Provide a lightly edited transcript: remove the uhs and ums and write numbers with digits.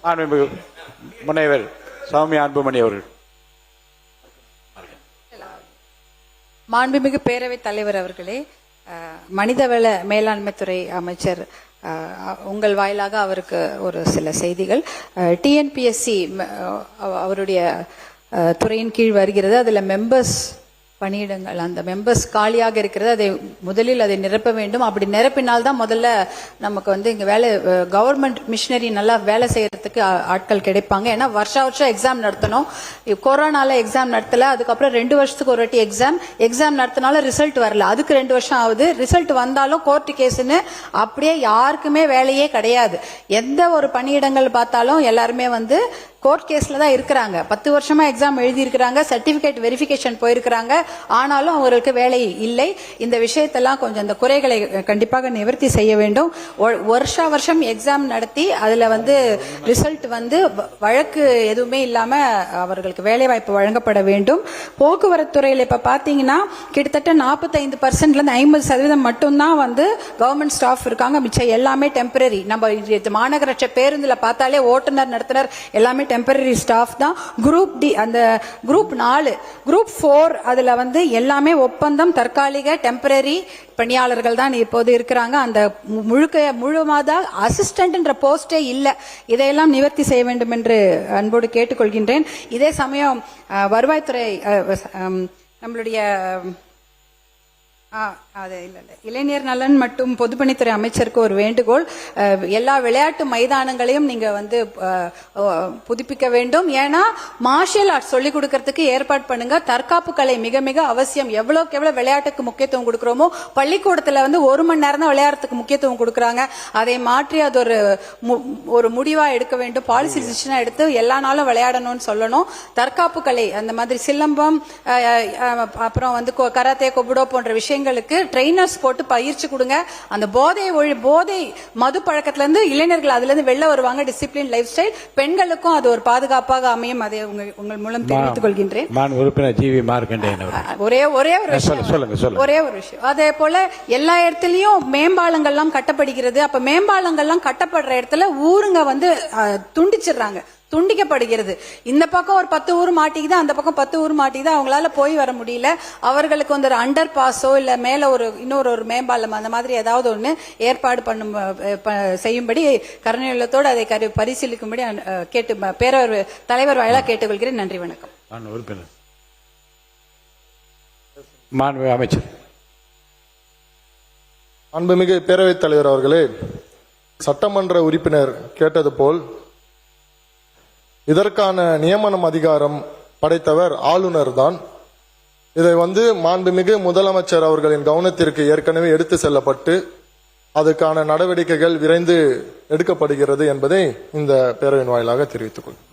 மாண்புமிகு முனைவர் சௌமியா அன்புமணி அவர்கள். மாண்புமிகு பேரவைத் தலைவர் அவர்களே, மனிதவள மேலாண்மைத்துறை அமைச்சர் உங்கள் வாயிலாக அவருக்கு ஒரு சில செய்திகள். டிஎன்பிஎஸ்சி அவருடைய துறையின் கீழ் வருகிறது. அதில் மெம்பர்ஸ் பணியிடங்கள், அந்த மெம்பர்ஸ் காலியாக இருக்கிறது. அதை முதலில் அதை நிரப்ப வேண்டும். அப்படி நிரப்பினால்தான் முதல்ல நமக்கு இங்கே வேலை, கவர்மெண்ட் மிஷினரி நல்லா வேலை செய்யறதுக்கு ஆட்கள் கிடைப்பாங்க. ஏன்னா வருஷம் எக்ஸாம் நடத்தணும். கொரோனால எக்ஸாம் நடத்தல, அதுக்கப்புறம் 2 வருஷத்துக்கு ஒரு வாட்டி எக்ஸாம் நடத்தினாலும் ரிசல்ட் வரல, அதுக்கு 2 வருஷம் ஆகுது. ரிசல்ட் வந்தாலும் கோர்ட்டு கேஸ்ன்னு அப்படியே யாருக்குமே வேலையே கிடையாது. எந்த ஒரு பணியிடங்கள் பார்த்தாலும் எல்லாருமே கோர்ட் கேஸ்ல தான் இருக்கிறாங்க. 10 வருஷமா எக்ஸாம் எழுதி இருக்கிறாங்க, சர்டிபிகேட் வெரிஃபிகேஷன் போயிருக்கிறாங்க, ஆனாலும் அவருக்கு வேலை இல்லை. இந்த விஷயத்தெல்லாம் கொஞ்சம் இந்த குறைகளை கண்டிப்பாக நிவர்த்தி செய்ய வேண்டும். வருஷம் எக்ஸாம் நடத்தி அதுல ரிசல்ட் வழக்கு எதுவுமே இல்லாம அவர்களுக்கு வேலை வாய்ப்பு வழங்கப்பட வேண்டும். போக்குவரத்து துறையில இப்ப பாத்தீங்கன்னா கிட்டத்தட்ட 45% 50% மட்டும்தான் கவர்மெண்ட் ஸ்டாஃப் இருக்காங்க. மிச்சம் எல்லாமே டெம்பரரி. நம்ம மாநகராட்சி பேருந்துல பார்த்தாலே ஓட்டுநர், நடத்துனர் எல்லாமே டெம்பரரி ஸ்டாஃப் தான். குரூப் டி, அந்த குரூப் 4, குரூப் 4 அதுல எல்லாமே ஒப்பந்தம், தற்காலிக டெம்பரரி பணியாளர்கள் தான் இப்போது இருக்கிறாங்க. அந்த முழுமாத அசிஸ்டன்ட் போஸ்டே இல்ல. இதையெல்லாம் நிவர்த்தி செய்ய வேண்டும் என்று அன்போடு கேட்டுக்கொள்கின்றேன். இதே சமயம் வருவாய்த்துறை, நம்மளுடைய இளைஞர் நலன் மற்றும் பொதுப்பணித்துறை அமைச்சருக்கு ஒரு வேண்டுகோள். எல்லா விளையாட்டு மைதானங்களையும் நீங்க புதுப்பிக்க வேண்டும். ஏன்னா மார்ஷியல் ஆர்ட்ஸ் சொல்லிக் கொடுக்கறதுக்கு ஏற்பாடு பண்ணுங்க. தற்காப்பு கலை மிக மிக அவசியம். எவ்வளவுக்கு எவ்வளவு விளையாட்டுக்கு முக்கியத்துவம் கொடுக்கிறோமோ, பள்ளிக்கூடத்துல 1 மணி நேரம் தான் விளையாட்டுக்கு முக்கியத்துவம் கொடுக்கறாங்க. அதை மாற்றி அது ஒரு முடிவா எடுக்க வேண்டும். பாலிசி டிசிஷனா எடுத்து எல்லா நாளும் விளையாடணும்னு சொல்லணும். தற்காப்பு கலை, அந்த மாதிரி சிலம்பம், அப்புறம் கராத்தே, கொபுடோ போன்ற விஷயங்களுக்கு ட்ரெயினர்ஸ் போட்டு பயிற்சி கொடுங்க. அந்த போதை மது பழக்கத்துல இருந்து இளைஞர்கள் அதுல இருந்து வெளில வருவாங்க. டிசிப்ளின் லைஃப் ஸ்டைல், பெண்களுக்கும் அது ஒரு பாதுகாப்பாக அமையும். அதை உங்கள் மூலம் தெரிவித்துக் கொள்கின்றேன். ஒரே ஒரு விஷயம், அதே போல எல்லா இடத்துலயும் மேம்பாலங்கள்லாம் கட்டப்படுகிறது. அப்ப மேம்பாலங்கள்லாம் கட்டப்படுற இடத்துல ஊருங்க துண்டிக்கப்படுகிறது. இந்த பக்கம் ஒரு 10 ஊர் மாட்டிக்குது, அந்த பக்கம் 10 ஊர் மாட்டிக்குது. அவங்களால போய் வர முடியல. அவர்களுக்கு ஒரு அண்டர் பாஸோ இல்ல மேல இன்னொரு மேம்பாலம் அந்த மாதிரி ஏதாவது ஒண்ணு ஏற்பாடு செய்யும்படி கருணையுள்ளத்தோடு அதை பரிசீலிக்கும்படி கேட்டு பேரவை தலைவர் வாயிலா கேட்டுக்கொள்கிறேன். நன்றி, வணக்கம். அமைச்சர். அன்புமிகு பேரவைத் தலைவர் அவர்களே, சட்டமன்ற உறுப்பினர் கேட்டது போல் இதற்கான நியமனம் அதிகாரம் படைத்தவர் ஆளுநர் தான். இதை மாண்புமிகு முதலமைச்சர் அவர்களின் கவனத்திற்கு ஏற்கனவே எடுத்து செல்லப்பட்டு அதுக்கான நடவடிக்கைகள் விரைந்து எடுக்கப்படுகிறது என்பதை இந்த பேரவையின் வாயிலாக தெரிவித்துக் கொள்கிறேன்.